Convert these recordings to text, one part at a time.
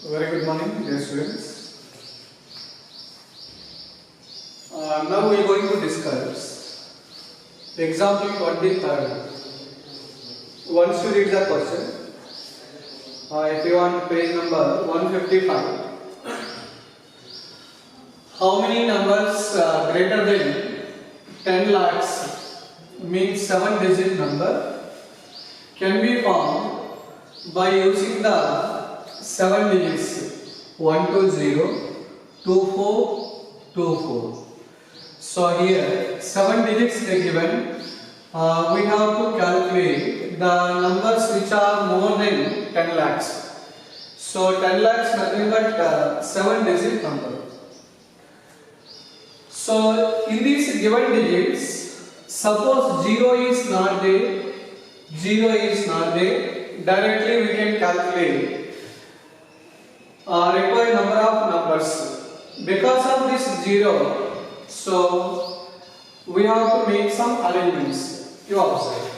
Very good morning, dear students. Now we are going to discuss example 23rd. Once you read the question, if you want page number 155, how many numbers greater than 10 lakhs means 7-digit number can be found by using the 7 digits 1202424. So here 7 digits are given. We have to calculate the numbers which are more than 10 lakhs. So 10 lakhs nothing but 7 digit number. So in these given digits, suppose 0 is not there, directly we can calculate required number of numbers. Because of this 0, so we have to make some arrangements. You observe.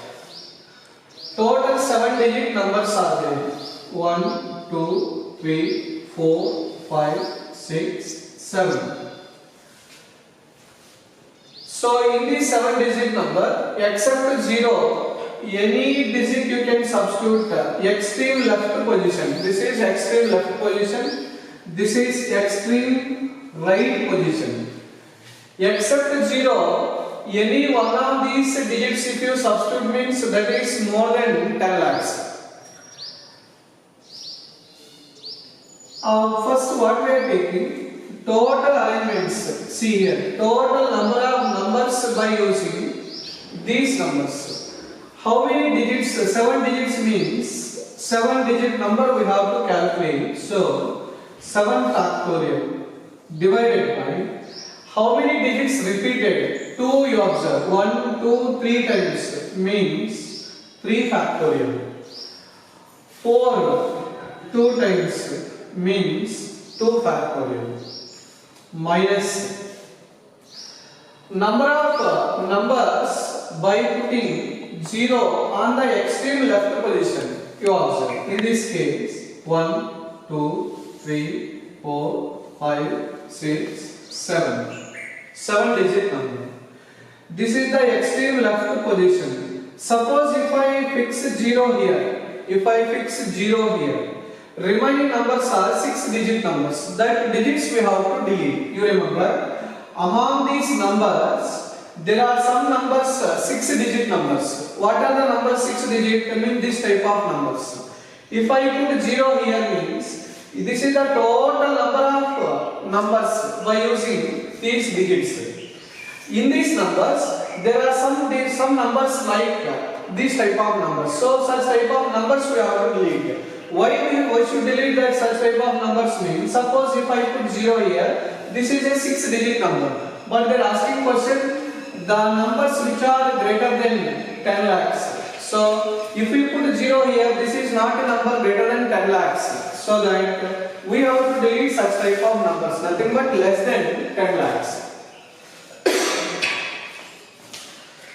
Total 7-digit numbers are there. 1, 2, 3, 4, 5, 6, 7. So in this 7-digit number, except 0, any digit you can substitute extreme left position. This is extreme left position. This is extreme right position. Except 0, any one of these digits if you substitute means that is more than 10 lakhs. First what we are taking? Total arrangements. See here, total number of numbers by using these numbers. How many digits? 7 digits means 7-digit number we have to calculate. So 7 factorial divided by how many digits repeated? 2 you observe. 1, 2, 3 times means 3 factorial. 4 2 times means 2 factorial. Minus number of numbers by putting 0 on the extreme left position. You observe. In this case, 1, 2, 3, 4, 5, 6, 7. 7-digit number. This is the extreme left position. Suppose if I fix 0 here, remaining numbers are 6-digit numbers. That digits we have to delete. You remember? Among these numbers, there are some numbers 6-digit numbers. What are the numbers 6-digit? I mean this type of numbers. If I put 0 here means this is the total number of numbers by using these digits. In these numbers, there are some numbers like this type of numbers. So such type of numbers we have to delete. Why should delete that such type of numbers means? Suppose if I put 0 here, this is a 6-digit number. But they are asking question the numbers which are greater than 10 lakhs. So if we put 0 here, this is not a number greater than 10 lakhs. So that we have to delete such type of numbers, nothing but less than 10 lakhs.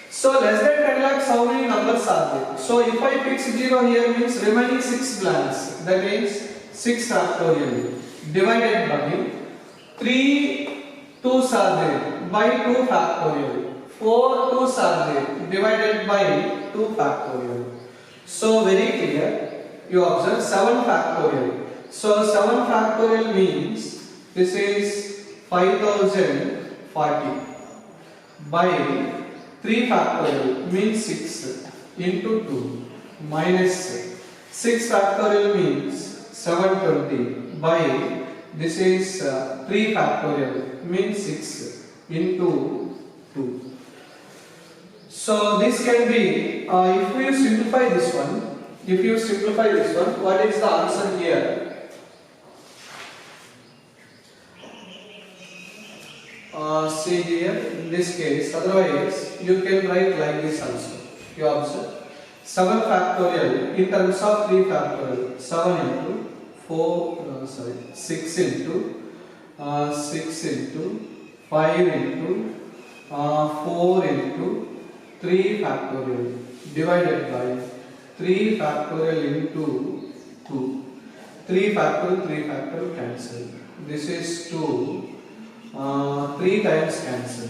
So less than 10 lakhs, how many numbers are there? So if I fix 0 here means remaining 6 blanks, that is 6 factorial divided by 3 2's are there by 2 factorial, 4 2's are there divided by 2 factorial. So very clear, you observe 7 factorial. So 7 factorial means this is 5040 by 3 factorial means 6 into 2 minus 6 factorial means 720 by this is 3 factorial means 6 into 2. So this can be, if you simplify this one, what is the answer here? See here, in this case, otherwise you can write like this also. You observe 7 factorial in terms of 3 factorial, 7 into 6 into 5 into 4 into 3 factorial divided by 3 factorial into 2. 3 factorial cancel. This is 2. 3 times cancel.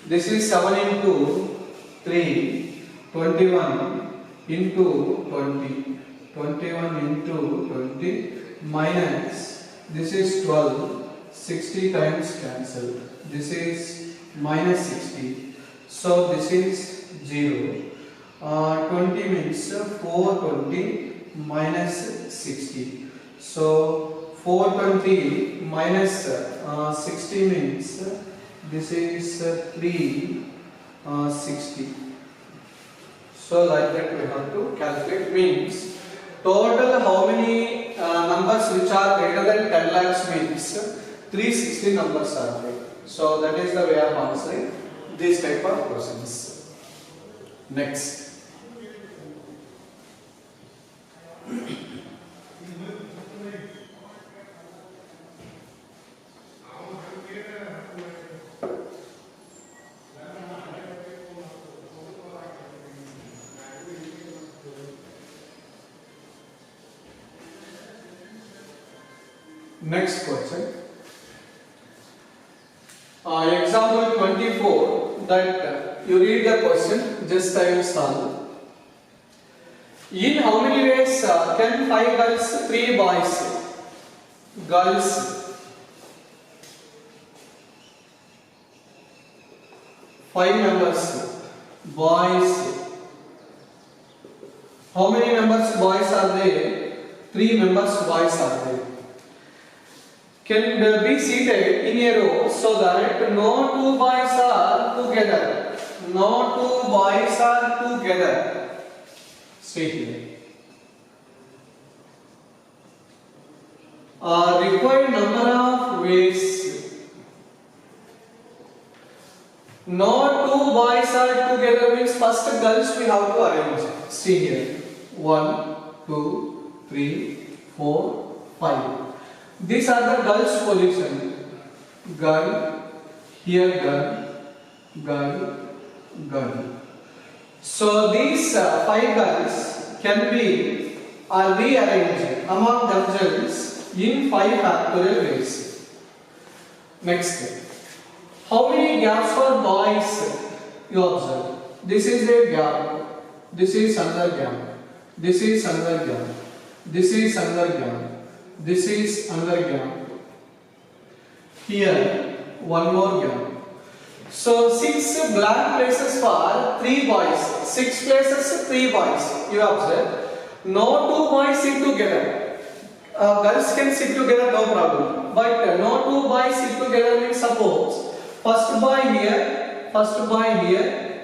This is 7 into 3, 21 into 20. 21 into 20 minus, this is 12, 60 times cancel. This is minus 60. So this is 0. 20 means 420 minus 60. So 420 minus 60 means this is 360. So like that we have to calculate. Means total how many numbers which are greater than 10 lakhs means 360 numbers are there. So that is the way of answering this type of questions. Next. Next question. Example 24, that you read the question, just I will solve. In how many ways can 5 girls, 3 boys? Girls, 5 members, boys. How many members boys are there? 3 members boys are there. Can be seated in a row so that no 2 boys are together. No 2 boys are together. Stay here. Required number of ways. No 2 boys are together means first girls we have to arrange. See here. 1, 2, 3, 4, 5. These are the girls' position. Girl, here girl. So these 5 girls can be rearranged among themselves in 5 factorial ways. Next, how many gaps for boys you observe? This is a gap. This is another gap. This is another gap. This is another gap. This is another gap. Here, one more gap. So 6 blank places for 3 boys. 6 places, 3 boys. You observe. No 2 boys sit together. Girls can sit together, no problem. But no 2 boys sit together means suppose first boy here,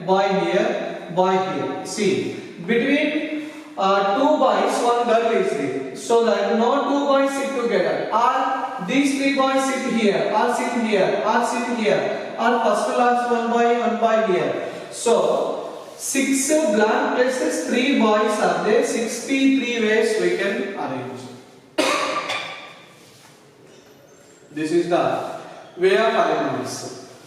boy here. See, between 2 boys, 1 girl is there. So that no 2 boys sit together. Or these 3 boys sit here, or sit here, or sit here. Or first last 1 boy here. So 6 blank places, 3 boys are there. 63 ways we can arrange. This is the way of arrangement.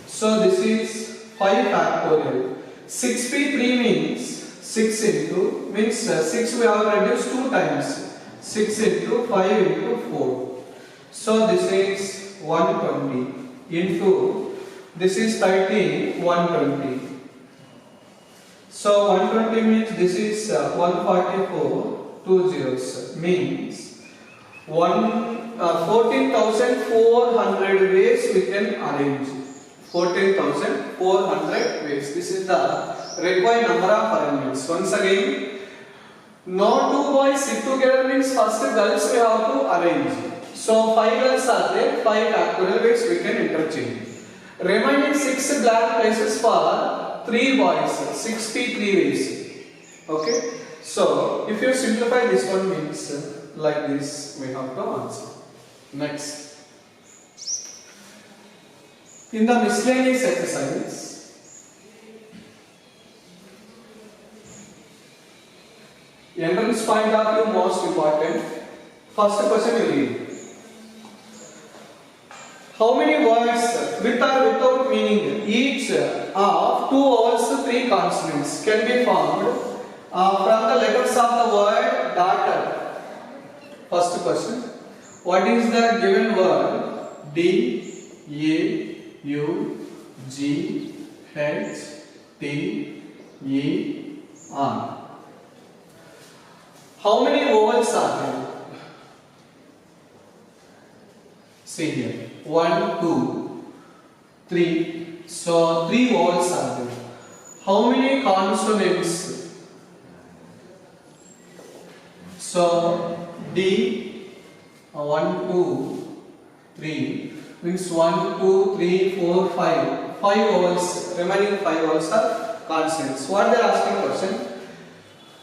So this is 5 factorial. 63 means 6 into means 6 we have reduced 2 times. 6 into 5 into 4. So this is 120 into this is 30, 120. So 120 means this is 144, 2 zeros means 14,400 ways we can arrange. 14,400 ways. This is the required number of arrangements. Once again, no 2 boys sit together means first girls we have to arrange. So 5 girls are there, 5 factorial ways we can interchange. Remaining 6 blank places for 3 boys, 63 ways. Okay. So if you simplify this one means like this we have to answer. Next. In the miscellaneous exercise, entrance point of view most important. First question you read. How many words with or without meaning each of 2 vowels, 3 consonants can be formed from the letters of the word daughter? First question. What is the given word? D A U G H T E R. How many vowels are there? See here. 1, 2, 3. So 3 vowels are there. How many consonants? So D 1, 2, 3 means 1, 2, 3, 4, 5. 5 vowels. Remaining 5 vowels are consonants. What they are asking question?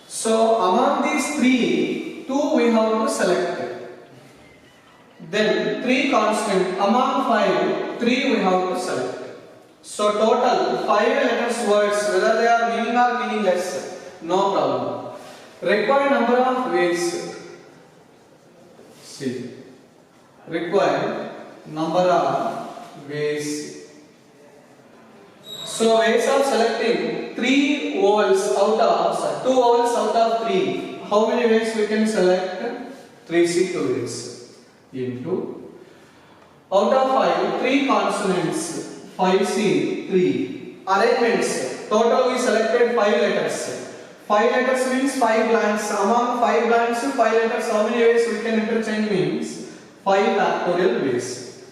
So among these 3, 2 we have to select. Then 3 consonant. Among 5, 3 we have to select. So total 5 letters words, whether they are meaning or meaningless, no problem. Required number of ways. See. Required number of ways. So ways of selecting 3 vowels out of 2 vowels out of 3. How many ways we can select? 3C 2 ways into out of 5 3 consonants. 5C 3 arrangements. Total we selected 5 letters. 5 letters means 5 blanks. Among 5 blanks, 5 letters. How many ways we can interchange means 5 factorial ways.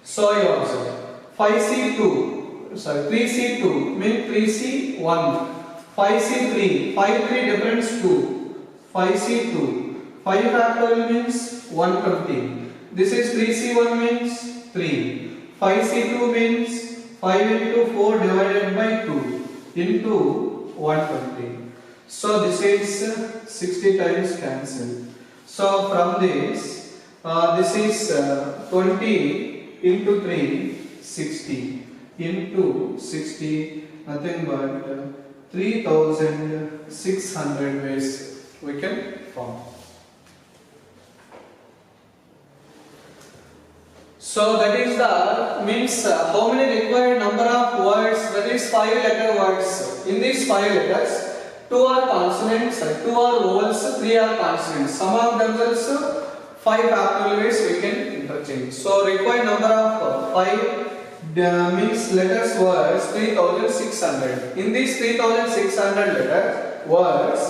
So you observe 5C2. Sorry, 3C2 means 3C1. 5C3. 5 3 difference 2. 5C2. 5 factorial means 120. This is 3C1 means 3. 5C2 means 5 into 4 divided by 2 into 120. So this is 60 times cancelled. So from this is 20 into 3, 60 into 60, nothing but 3600 ways we can form. So that is the means how many required number of words, that is 5 letter words. In these 5 letters, 2 are consonants, 2 are vowels, 3 are consonants. Some of themselves 5 factorial ways we can interchange. So required number of 5 means letters words 3600. In these 3600 letters words,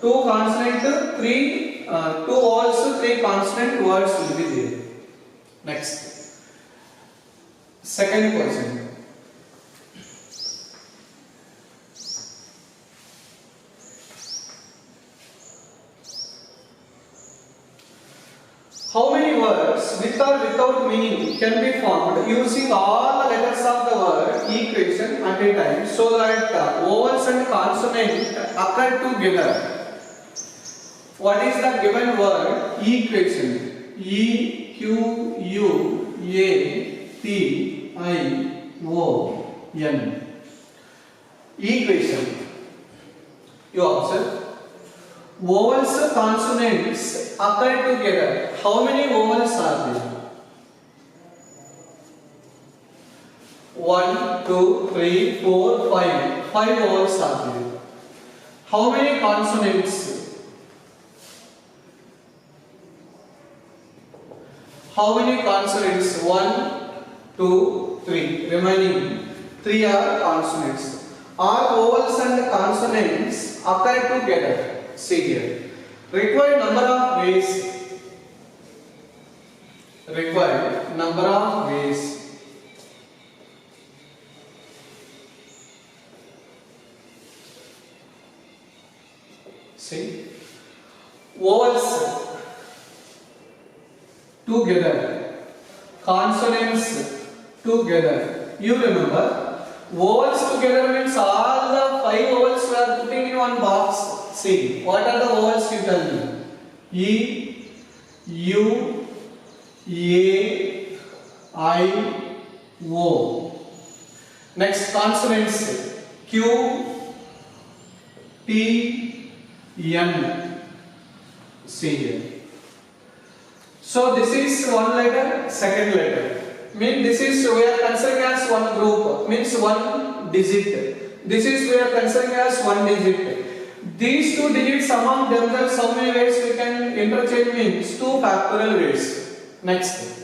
2 consonant, 3 2 vowels, 3 consonant words will be there. Next. Second question. How many words with or without meaning can be formed using all the letters of the word equation at a time so that vowels and consonant occur together? What is the given word equation? E Q U A T I O N. Equation. You observe. Vowels, consonants occur together. How many vowels are there? 1, 2, 3, 4, 5. 5 vowels are there. How many consonants? How many consonants? 1, 2, 3. Remaining 3 are consonants. All vowels and consonants occur together. See here. Required number of ways. Required number of ways. See. Vowels together. Consonants together. You remember, vowels together means all the 5 vowels we are putting in one box. See, what are the vowels you tell me? E, U, A, I, O. Next, consonants. Q, T, N. See here. So this is one letter, second letter. Mean this is we are considering as one group. Means one digit. This is we are considering as one digit. These 2 digits among themselves, how many ways we can interchange means 2 factorial ways. Next,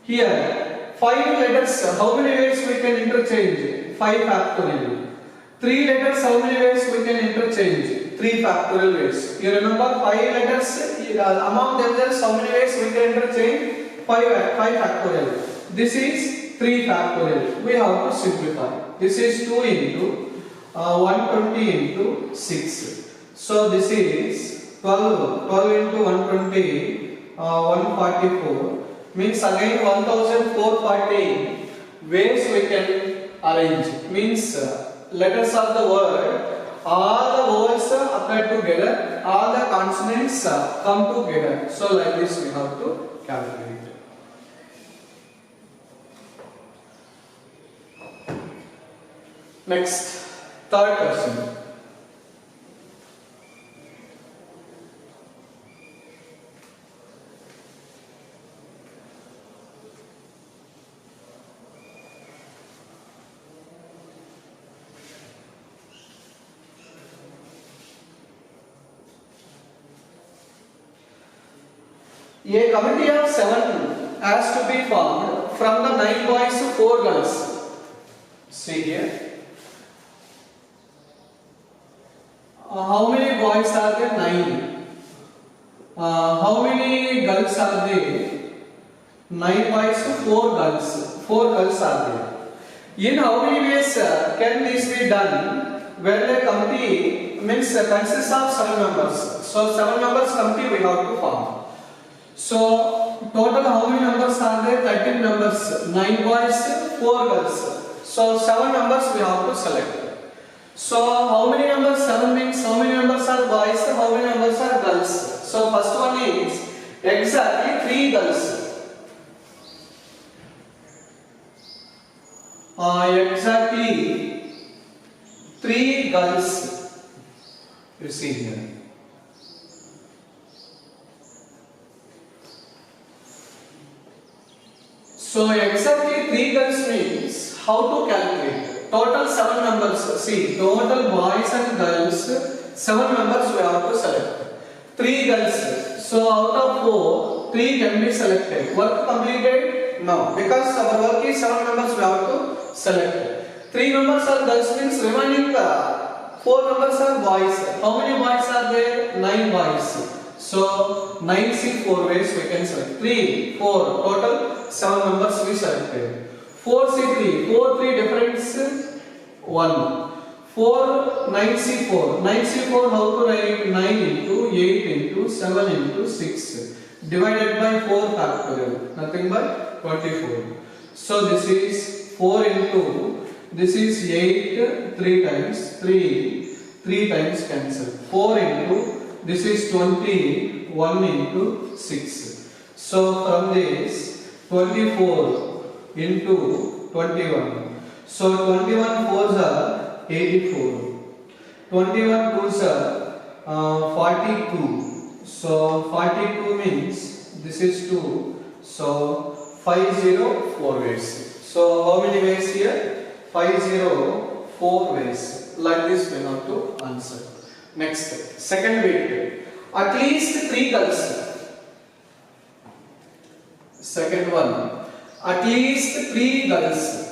here 5 letters, how many ways we can interchange? 5 factorial. 3 letters, how many ways we can interchange? 3 factorial ways. You remember 5 letters, among themselves how many ways we can interchange? 5 factorial. This is 3 factorial. We have to simplify. This is 2 into 120 into 6. So this is 12 into 120, 144. Means again 1440 ways we can arrange. Means letters of the word, all the vowels appear together, all the consonants come together. So like this we have to calculate. Next, third question. A committee of 7 has to be formed from the 9 boys to 4 girls. See here. How many boys are there? 9. How many girls are there? 9 boys to 4 girls. 4 girls are there. In how many ways can this be done? When a committee means consists of 7 members. So 7 members committee we have to form. So total how many members are there? 13 members. 9 boys, 4 girls. So 7 members we have to select. So how many members? 7 means how many members are boys? How many members are girls? So first one is exactly 3 girls. Exactly 3 girls. You see here. So exactly 3 girls means how to calculate? Total 7 members. See, total boys and girls 7 members we have to select. 3 girls. So out of 4, 3 can be selected. Work completed? No, because our work is 7 members we have to select. 3 members are girls means remaining 4 members are boys. How many boys are there? 9 boys. So 9 C 4 ways we can select. 3, 4 total 7 members we selected. 4 C 3, 4 3 difference 1. 4 9 C 4. 9 C 4 how to write? 9 into 8 into 7 into 6 divided by 4 factorial. Nothing but 24. So this is 4 into, this is 8 3 times 3 times cancel. 4 into, this is 20 1 into 6. So from this 24 into 21. So 21 4s are 84. 21 2s are 42. So 42 means this is 2. So 504 ways. So how many ways here? 504 ways. Like this we have to answer. Next, second bit. At least 3 girls. Second one. At least 3 girls.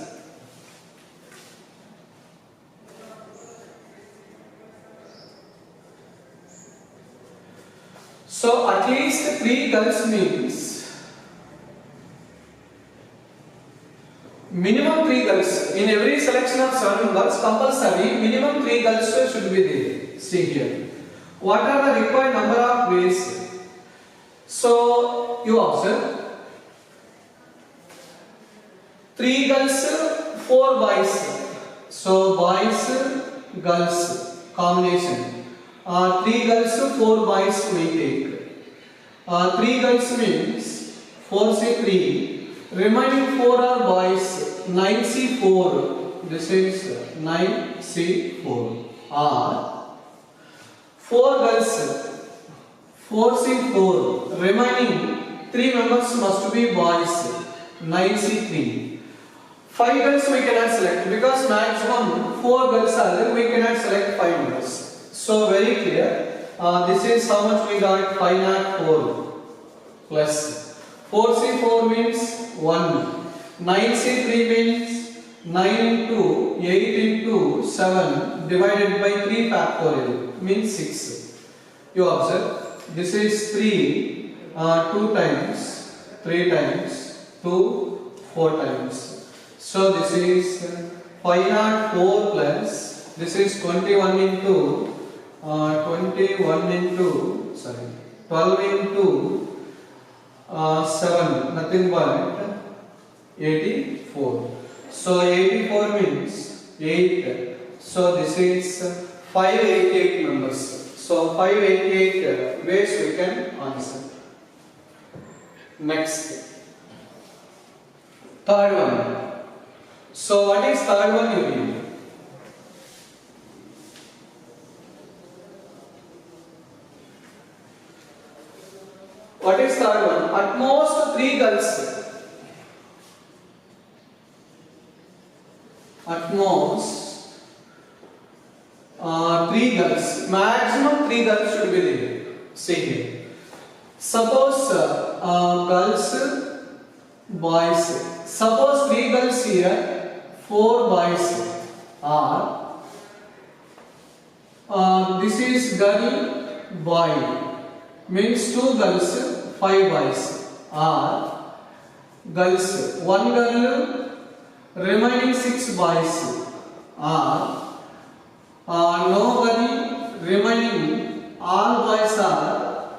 So at least 3 girls means minimum 3 girls. In every selection of 7 members, compulsory minimum 3 girls should be there. See here. What are the required number of ways? So you observe 3 girls, 4 boys. So boys, girls combination. 3 girls, 4 boys we take. 3 girls means 4C3. Remaining 4 are boys. 9C4. This is 9C4. Or 4 girls. 4C4. Remaining 3 members must be boys. 9C3. 5 girls we cannot select because maximum 4 girls are there. We cannot select 5 members. So very clear. This is how much we got. 504 plus 4C4 means 1. 9C3 means 9 into 8 into 7 divided by 3 factorial means 6. You observe, this is 3, 2 times, 3 times, 2, 4 times. So this is 504 plus, this is 21 into 12 into 7, nothing but 84. So 84 means 8. So this is 588 numbers. So 588 ways we can answer. Next, third one. So what is third one you read? What is third one? At most 3 girls. At most 3 girls. Maximum 3 girls should be there. See here. Suppose girls, boys. Suppose 3 girls here, 4 boys are. This is girl, boy. Means 2 girls, 5 boys are girls. 1 girl, remaining 6 boys are no girl, remaining all boys are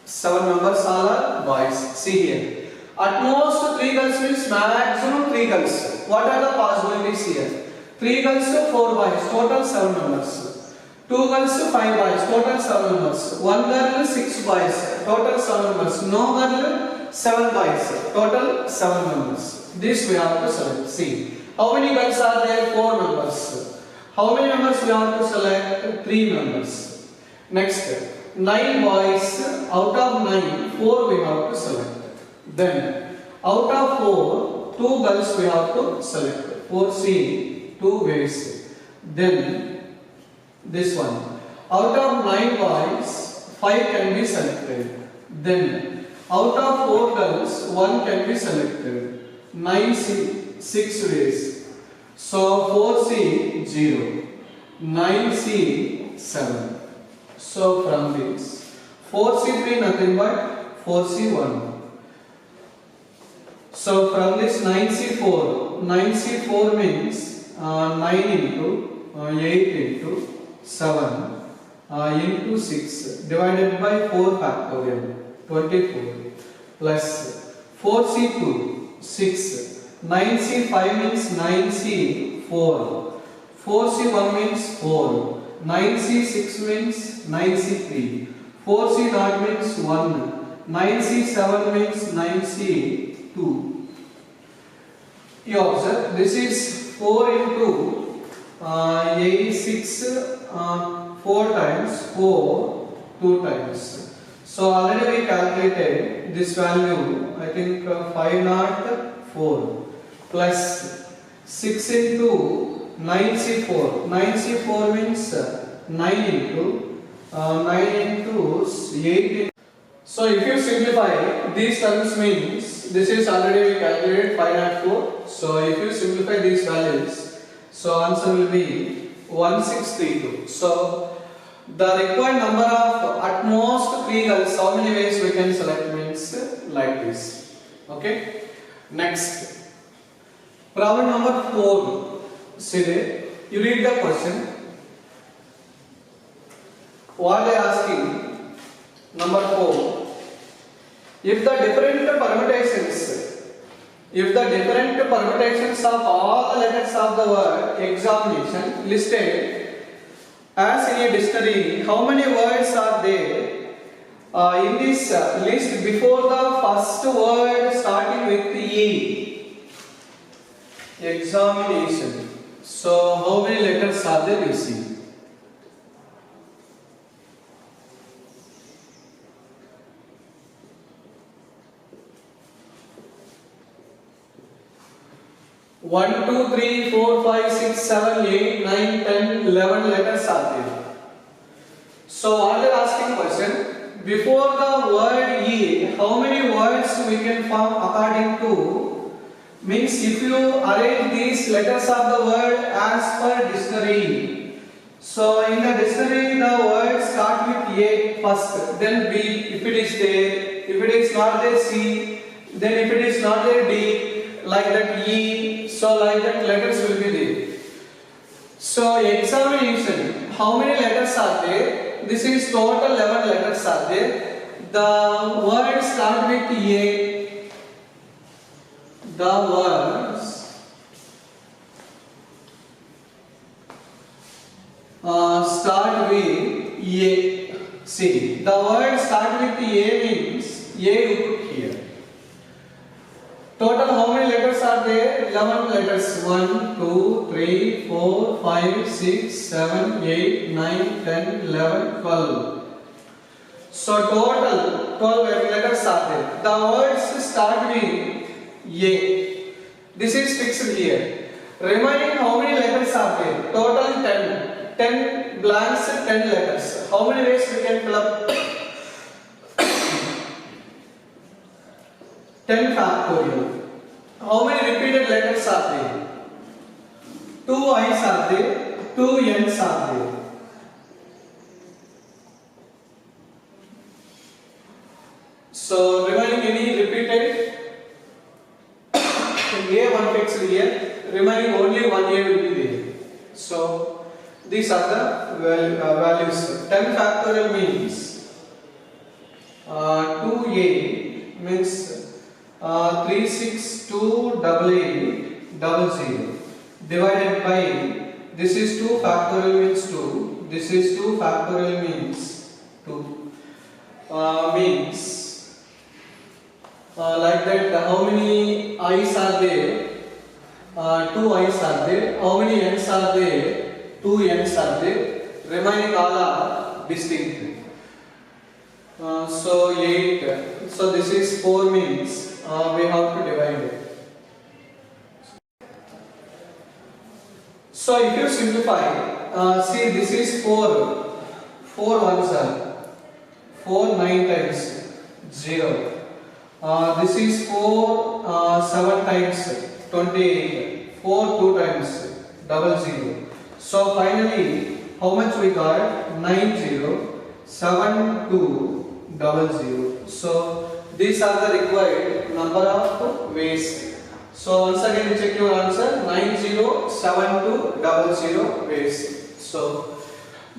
7 members all are boys. See here. At most 3 girls means maximum 3 girls. What are the possibilities here? 3 girls, 4 boys, total 7 members. 2 girls, 5 boys, total 7 members. 1 girl, 6 boys, total 7 members. No girl, 7 boys, total 7 members. This we have to select. See, how many girls are there? 4 members. How many members we have to select? 3 members. Next, 9 boys. Out of 9, 4 we have to select. Then, out of 4, 2 girls we have to select. 4C, 2 ways. Then, this one. Out of 9 boys, 5 can be selected. Then, out of 4 girls, 1 can be selected. 9C, 6 ways. So, 4C, 0. 9C, 7. So, from this, 4C3 nothing but 4C1. So, from this 9C4, 9C4 means 9 into 8 into 7 into 6 divided by 4 factorial 24 plus 4C2 6. 9C5 means 9C4. 4C1 means 4. 9C6 means 9C3. 4C0 means 1. 9C7 means 9C2. You observe, this is 4 into 8, 6, 4 times, 4, 2 times. So already we calculated this value, I think 504 plus 6 into 9C4. 9C4 means 9 into 8. So if you simplify these terms means this is already we calculated 504. So if you simplify these values, so answer will be 1632. So the required number of at most 3 girls, how many ways we can select means like this. Okay. Next, problem number 4. See there, you read the question. What they are asking, number 4. If the different permutations of all the letters of the word examination listed as in a dictionary, how many words are there in this list before the first word starting with E? Examination. So how many letters are there? You see. One, 2, 3, 4, 5, 6, 7, 8, 9, 10, 11 letters are there. So what they are asking question, before the word E, how many words we can form according to, means if you arrange these letters of the word as per dictionary. So in the dictionary the words start with A first, then B if it is there, if it is not there C, then if it is not there D, like that E, so like that letters will be there. So examination, how many letters are there? This is total 11 letters are there. The words start with A. The words start with A. See, the word start with A means A you put here. Total how many letters are there? 11 letters. 1, 2, 3, 4, 5, 6, 7, 8, 9, 10, 11, 12. So total 12 letters are there. The words start with A. This is fixed here. Remaining how many letters are there? Total 10. 10 blanks, 10 letters. How many ways we can fill up? 10 factorial. How many repeated letters are there? 2 I's are there, 2 N's are there. So remaining any repeated? A one fixed here, remaining only one A will be there. So these are the values. 10 factorial means 2A means 3628800 divided by, this is 2 factorial means 2, this is 2 factorial means 2, means like that. How many I's are there? 2 I's are there. How many N's are there? 2 N's are there. Remaining all are distinct. So 8. So this is 4 means we have to divide it. So if you simplify, see this is 4. 4 ones are 4 9 times 0. This is 4 7 times 28. 4 2 times 00. So finally, how much we got? 907200. So these are the required number of ways. So once again check your answer. 907200 ways. So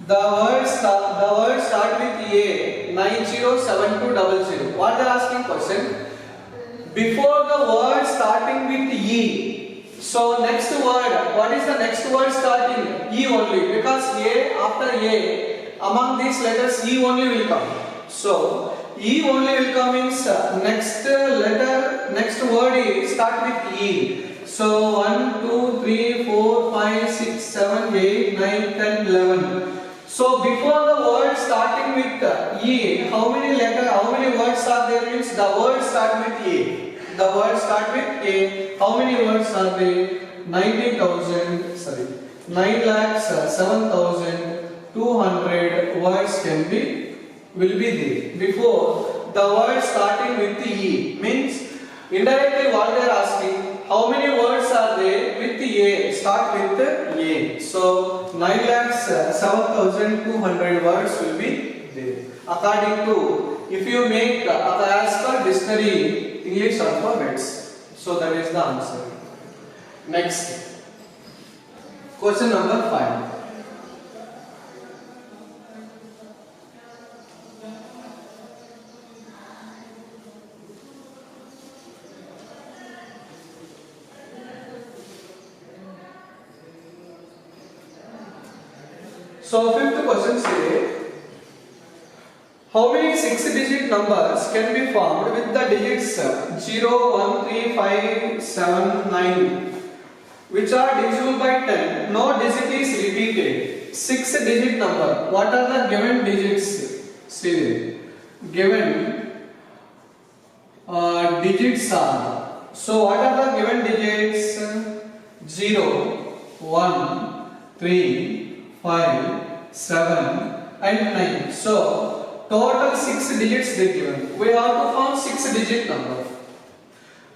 the word start with A. 907200. What they are asking question? Before the word starting with E. So next word, what is the next word starting? E only, because A, after A, among these letters E only will come. So E only will come means next letter, next word is start with E. So 1, 2, 3, 4, 5, 6, 7, 8, 9, 10, 11. So before the word starting with E, how many words are there means the word start with A. The word start with A. How many words are there? 9,7,200 words will be there before the word starting with E. Means indirectly what they are asking, how many words are there with A? Start with A. So 9,7,200 words will be there. According to, if you make as per dictionary English alphabets. So that is the answer. Next, question number 5. So fifth question says, how many 6-digit numbers can be formed with the digits 0, 1, 3, 5, 7, 9, which are divisible by 10? No digit is repeated. 6-digit number. What are the given digits? See, given digits are. So what are the given digits? 0, 1, 3, 5, 7 and 9. So total 6 digits they given. We have to form 6 digit number.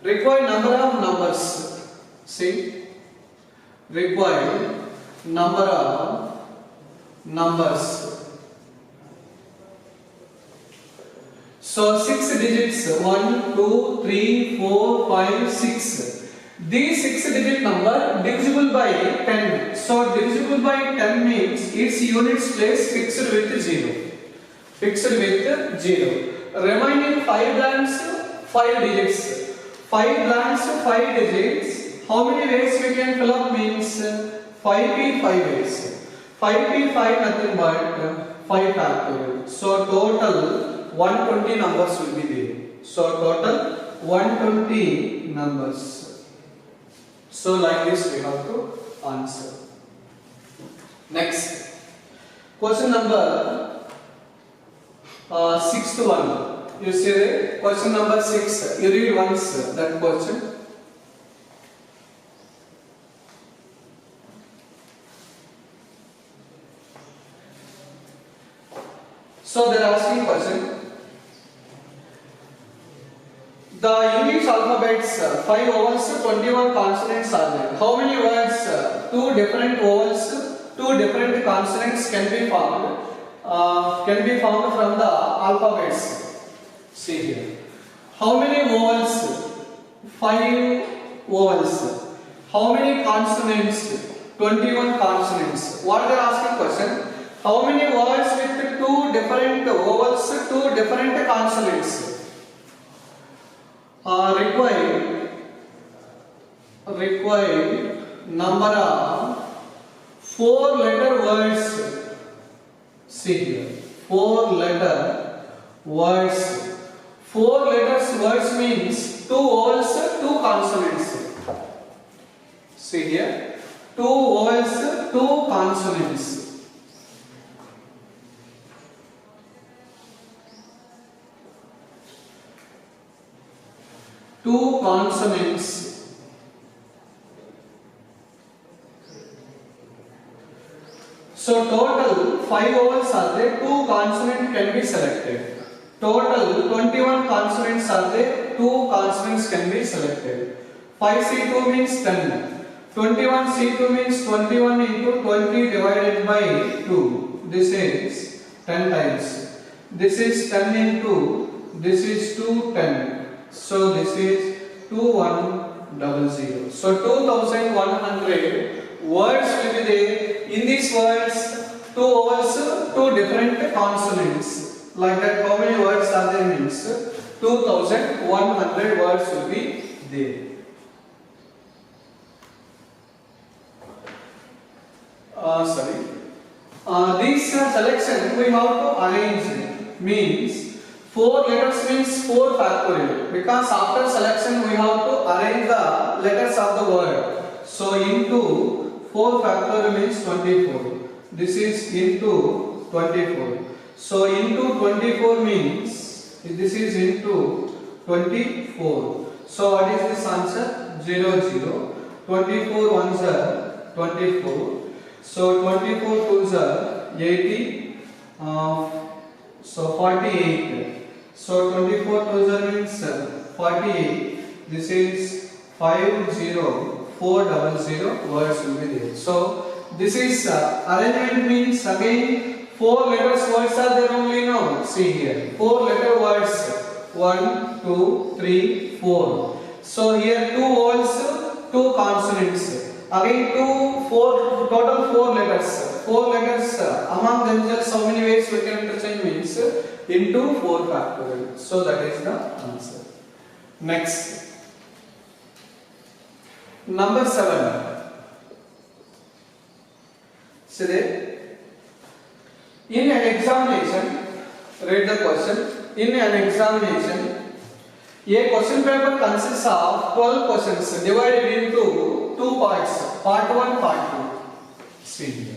Required number of numbers. See, required number of numbers. So 6 digits, 1, 2, 3, 4, 5, 6. These 6 digit number divisible by 10. So divisible by 10 means its units place fixed with 0. Fixed with 0. Remaining 5 blanks, 5 digits. 5 blanks, 5 digits. How many ways we can fill up means 5p 5 ways. 5p 5 nothing but 5 factorial. So total 120 numbers will be there. So total 120 numbers. So like this we have to answer. Next. Question number 6th one. You see the question number 6. You read once that question. So they are asking question. The English alphabets 5 vowels, 21 consonants are there. How many words, 2 different vowels, 2 different consonants can be found from the alphabets. See here. How many vowels? 5 vowels. How many consonants? 21 consonants. What they are asking question? How many words with 2 different vowels, 2 different consonants? Required number of 4 letter words. See here, 4 letter words. 4 letters words means 2 vowels, 2 consonants. See here, 2 vowels, 2 consonants. Two consonants. So total 5 vowels are there, 2 consonants can be selected. Total 21 consonants are there, 2 consonants can be selected. 5C2 means 10. 21C2 means 21 into 20 divided by 2. This is 10 times. This is 10 into, this is 2, 10. So this is 2100. So 2100 words will be there. In these words, 2 vowels, 2 different consonants. Like that, how many words are there means 2100 words will be there. This selection we have to arrange means 4 letters means 4 factorial, because after selection we have to arrange the letters of the word. So into 4 factorial means 24. This is into 24. So into 24 means this is into 24. So what is this answer? 0 0. 24 ones are 24. So 24 twos are 80. So 48. So 24 twos means 48. This is 50400 words will be there. So this is arrangement means again 4 letters words are there only now. See here, 4 letter words. 1, 2, 3, 4. So here 2 vowels, 2 consonants. Again 2, 4, total 4 letters. 4 letters among themselves, how many ways we can interchange means into 4 factorial. So that is the answer. Next. Number 7. See there. In an examination, read the question. In an examination, a question paper consists of 12 questions divided into 2 parts. Part 1, part 2. See here.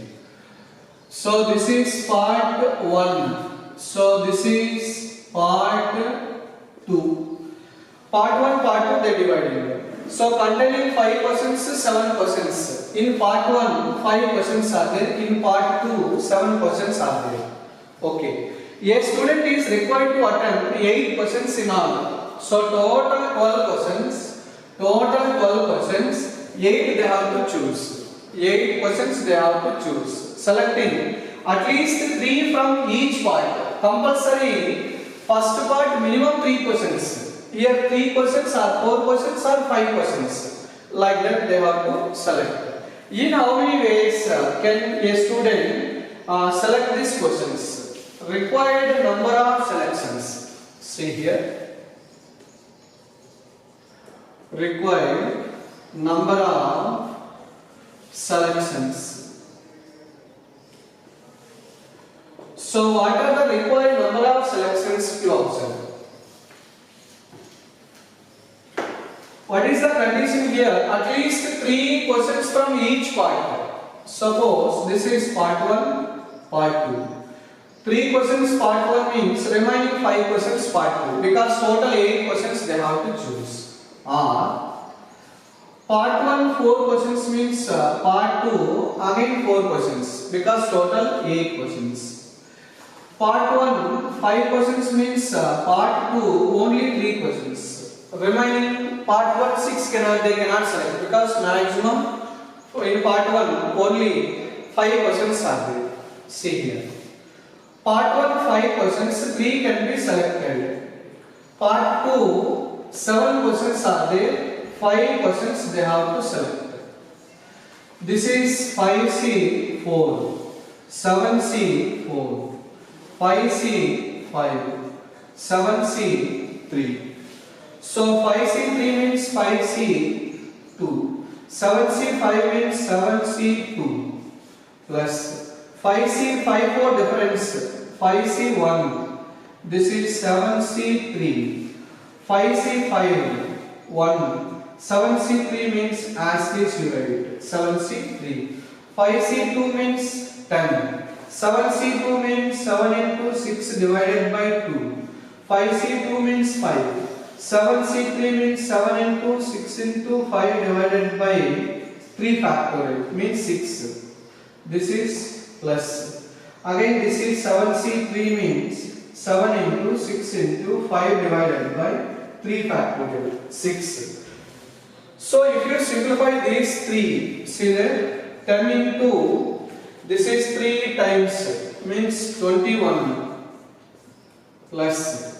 So this is part 1. So this is part 2. Part 1, part 2 they divided. So containing 5 questions, 7 questions. In part 1, 5 questions are there. In part 2, 7 questions are there. Okay. A student is required to attempt 8 questions in all. So total 12 questions. Total 12 questions. 8 they have to choose. 8 questions they have to choose. Selecting at least 3 from each part. Compulsory first part minimum 3 questions. Here 3 questions or 4 questions or 5 questions. Like that they have to select. In how many ways can a student select these questions? Required number of selections. See here. Required number of selections. So what are the required number of selections you observe? What is the condition here? At least 3 questions from each part. Suppose this is part 1, part 2. 3 questions part 1 means remaining 5 questions part 2, because total 8 questions they have to choose. Or part 1 4 questions means part 2 again 4 questions, because total 8 questions. Part 1 5 questions means part 2 only 3 questions. Remaining part 1 6 they cannot select, because maximum in part 1 only 5 questions are there. See here. Part 1 5 questions, 3 can be selected. Part 2 7 questions are there, 5 questions they have to select. This is 5C 4, 7C 4, 5C 5, 7C 3. So 5C 3 means 5C 2, 7C 5 means 7C 2, plus 5C 5 4 difference, 5C 1, this is 7C 3, 5C 5 1, 7C 3 means as this you write, 7C 3, 5C 2 means 10, 7C 2 means 7 into 6 divided by 2, 5C 2 means 5, 7C 3 means 7 into 6 into 5 divided by 3 factorial means 6. This is plus. Again this is 7C 3 means 7 into 6 into 5 divided by 3 factorial 6. So if you simplify these 3, see there 10 into this is 3 times means 21 plus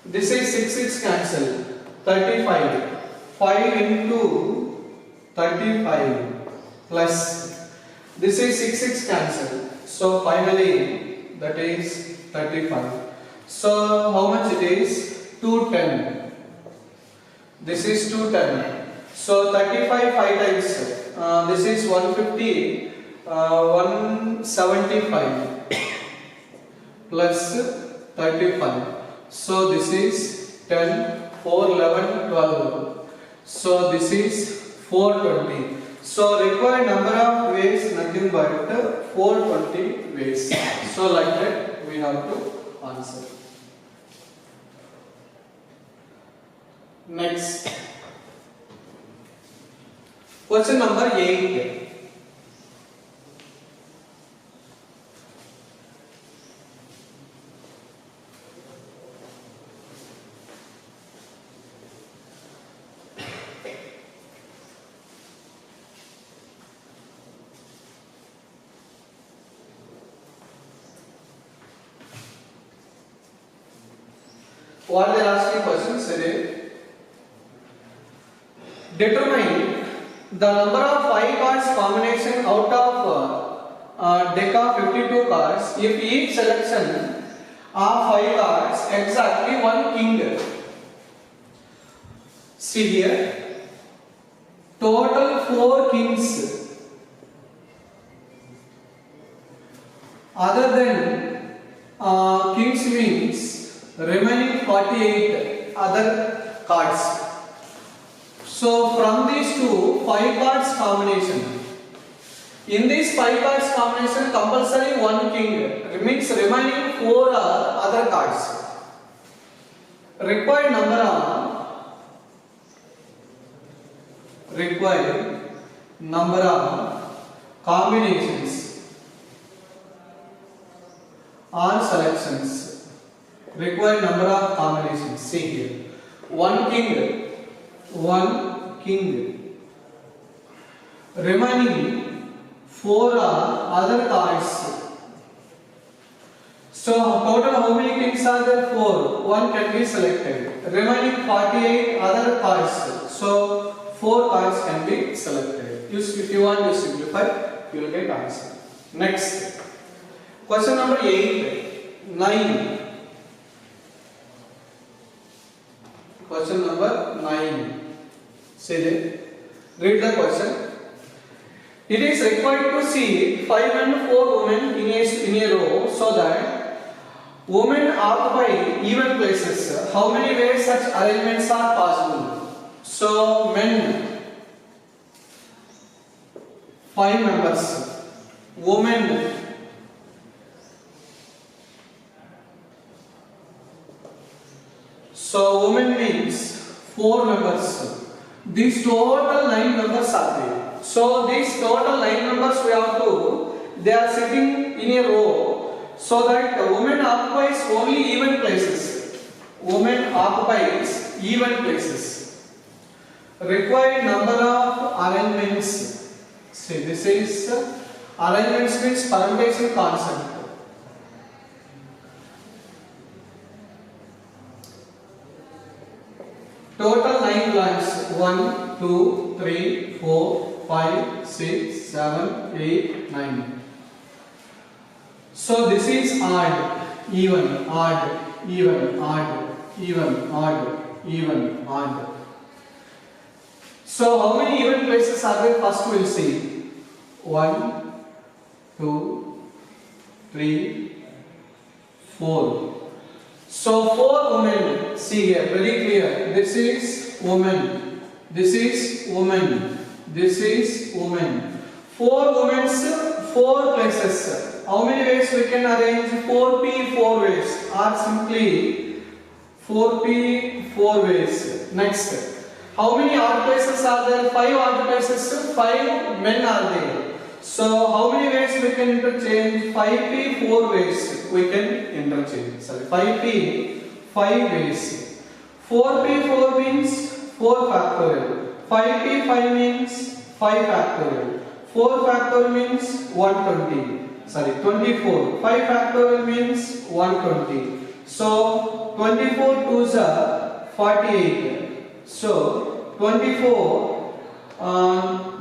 this is 6 cancel 35, 5 into 35 plus this is 6 cancel, so finally that is 35. So how much it is? 210. This is 210. So 35 5 times this is 150, 175 plus 35. So this is 10, 4, 11, 12. So this is 420. So required number of ways nothing but 420 ways. So like that we have to answer. Next. Question number 8. What they are asking questions today? Determine the number of 5 cards combination out of deck of 52 cards if each selection of 5 cards exactly 1 king. See here, total 4 kings. Other than kings means remaining 48 other cards. So from these two 5 cards combination. In this 5 cards combination compulsory 1 king means remaining 4 are other cards. Required number of combinations or selections. Required number of combinations. See here. One king. Remaining 4 are other cards. So total how many kings are there? 4. One can be selected. Remaining 48 other cards. So 4 cards can be selected. If you want to simplify, you will get answer. Next. Question number 8. 9. Question number 9. See there. Read the question. It is required to see 5 and 4 women in a row so that women occupy even places. How many ways such arrangements are possible? So men 5 members, women so women means 4 members. These total 9 members are there. So these total 9 members we have to, they are sitting in a row so that the woman occupies only even places. Woman occupies even places. Required number of arrangements. See, this is arrangements means permutation concept. Total 9 blanks. 1, 2, 3, 4, 5, 6, 7, 8, 9. So this is odd, even, odd, even, odd, even, odd, even, odd. So how many even places are there? First we will see. 1, 2, 3, 4. So 4 women. See here, very clear. This is woman. This is woman. This is woman. 4 women's 4 places. How many ways we can arrange? 4p 4 ways, or simply 4p 4 ways. Next. How many odd places are there? 5 odd places. 5 men are there. So how many ways we can interchange? 5p 4 ways we can interchange. Sorry, 5p 5 ways. 4p 4 means 4 factorial. 5p 5 means 5 factorial. 4 factorial means 120. Sorry, 24. 5 factorial means 120. So 24 2s are 48. So 24.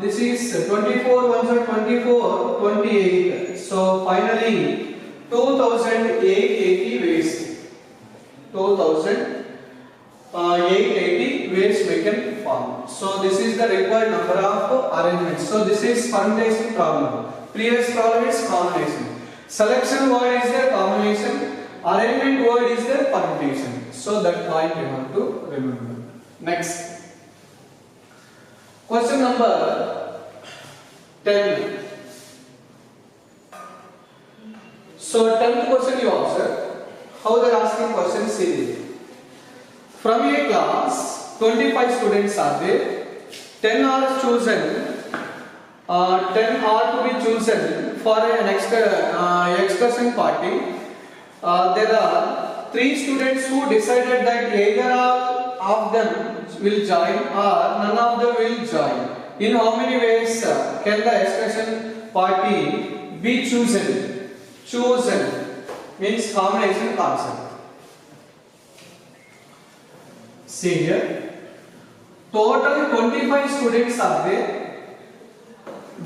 This is 24 1s are 24, 28. So finally 2880 ways. 2880 ways we can form. So this is the required number of arrangements. So this is permutation problem. Previous problem is combination. Selection word is the combination. Arrangement word is the permutation. So that point you have to remember. Next. Question number 10. So 10th question you answer. How they are asking questions see. From a class, 25 students are there. 10 are chosen. 10 are to be chosen for an excursion party. There are 3 students who decided that either of them will join or none of them will join. In how many ways can the excursion party be chosen? Chosen means combination concept. See here. Total 25 students are there.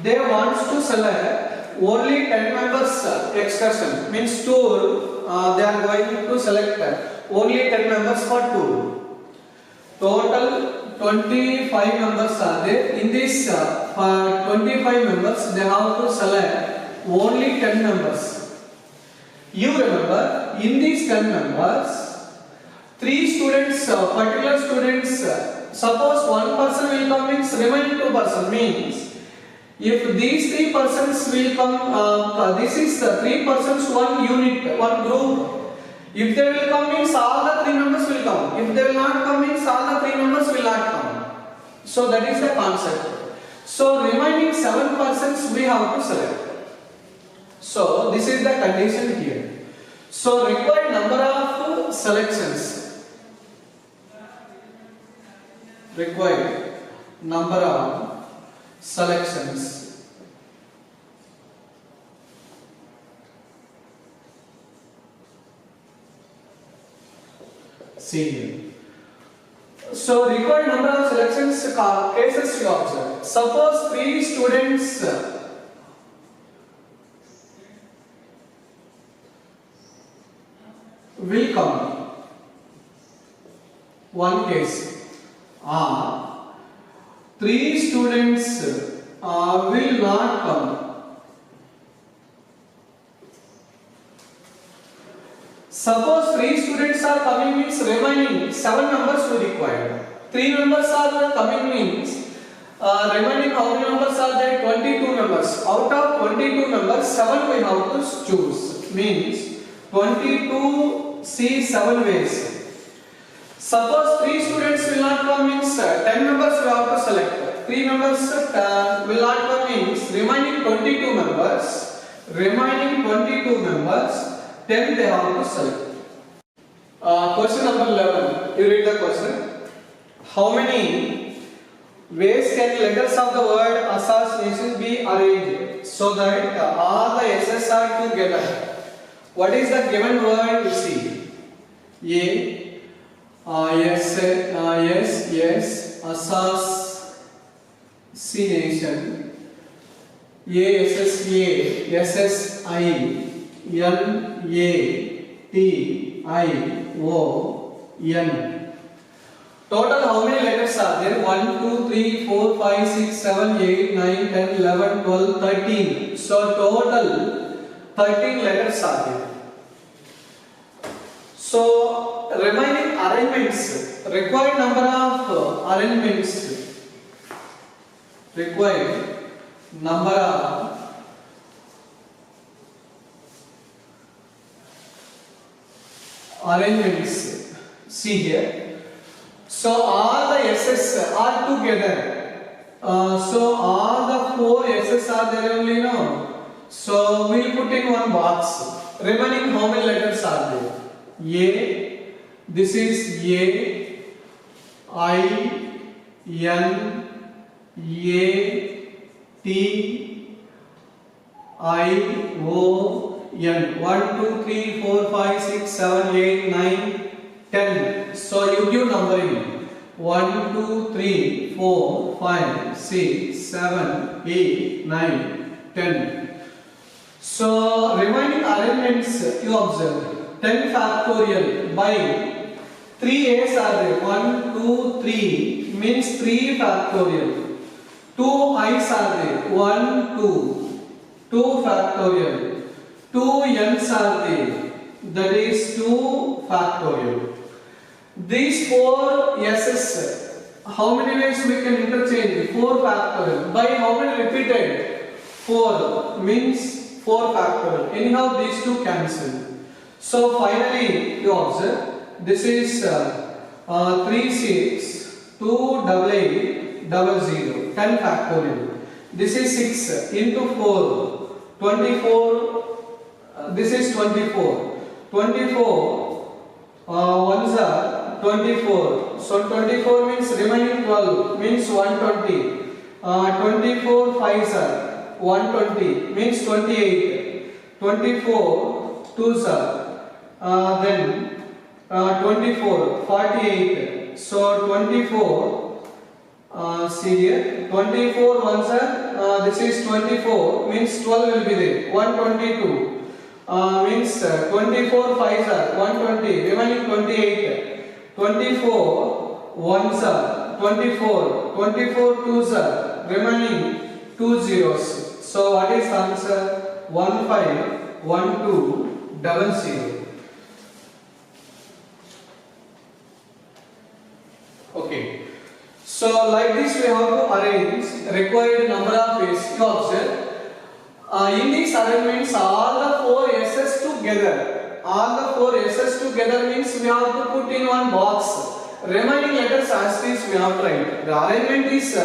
They want to select only 10 members excursion means tour. They are going to select only 10 members for tour. Total 25 members are there. In this 25 members, they have to select only 10 members. You remember, in these 10 members, 3 students, particular students, suppose one person will come, means remaining 2 person means, if these 3 persons will come, this is 3 persons, one unit, one group. If they will come means all the 3 members will come. If they will not come means all the 3 members will not come. So that is the concept. So remaining 7 persons we have to select. So this is the condition here. So required number of selections. Required number of selections. See here. So required number of selections cases you observe. Suppose 3 students will come. One case. 3 students will not come. Suppose 3 students are coming means remaining 7 members we require. 3 members are coming means remaining how many members are there? 22 members. Out of 22 members, 7 we have to choose. Means 22 see 7 ways. Suppose 3 students will not come means 10 members we have to select. 3 members will not come means remaining 22 members. Remaining 22 members, then they have to select. Question number 11. You read the question. How many ways can letters of the word assassination be arranged so that all the S's are together? What is the given word? You see. Yes, assassination. ASSINATION. Total how many letters are there? 1, 2, 3, 4, 5, 6, 7, 8, 9, 10, 11, 12, 13. So total 13 letters are there. So remaining arrangements, required number of arrangements, required number of arrangements. See here. So all the S's are together. So all the 4 S's are there only, no? So we'll put in one box. Remaining how many letters are there? A. This is A. I. N. A. T. I. O. N. 1, 2, 3, 4, 5, 6, 7, 8, 9, 10. So you give numbering. 1, 2, 3, 4, 5, 6, 7, 8, 9, 10. So remaining arrangements you observe. 10 factorial by 3 A's are there. 1, 2, 3 means 3 factorial. 2 I's are there. 1, 2. 2 factorial. 2 N's are there. That is 2 factorial. These 4 S's, how many ways we can interchange? 4 factorial. By how many repeated? 4 means 4 factorial. Anyhow these two cancel. So finally you observe this is 3, 6, 2, 8, 8, 0, 10 factorial. This is 6 into 4, 24. This is 24. 24 ones are 24. So 24 means remaining 12 means 120. 24 5s are 120 means 28. 24 2s are then 24 48. So 24 see here 24 ones are this is 24 means 12 will be there. 122 means 24 5s are 120 remaining 28. 24 ones are 24 2s are remaining 2 zeros. So what is the answer? 151200. Okay. So like this we have to arrange required number of ways. You observe. In these arrangements, all the 4 S's together. All the 4 S's together means we have to put in one box. Remaining letters as is we have to write. The arrangement is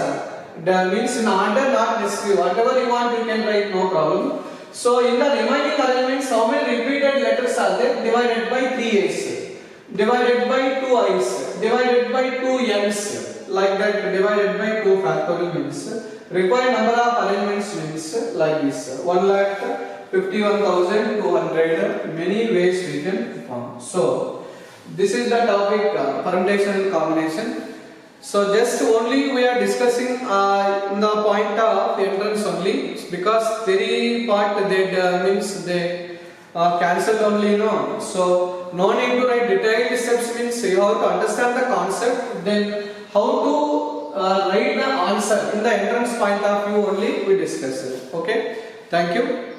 means in order, not necessary. Whatever you want you can write, no problem. So in the remaining arrangements, how many repeated letters are there? Divided by 3 A's, divided by 2 I's, divided by 2 N's, like that. Divided by 2 factorial means required number of arrangements means like this: 1,51,200. Many ways we can form. So this is the topic, permutation and combination. So just only we are discussing in the point of entrance only, because theory part they means they cancelled only, no. So no need to write detailed steps, means you have to understand the concept, then how to write the answer in the entrance point of view only we discuss it. Okay, thank you.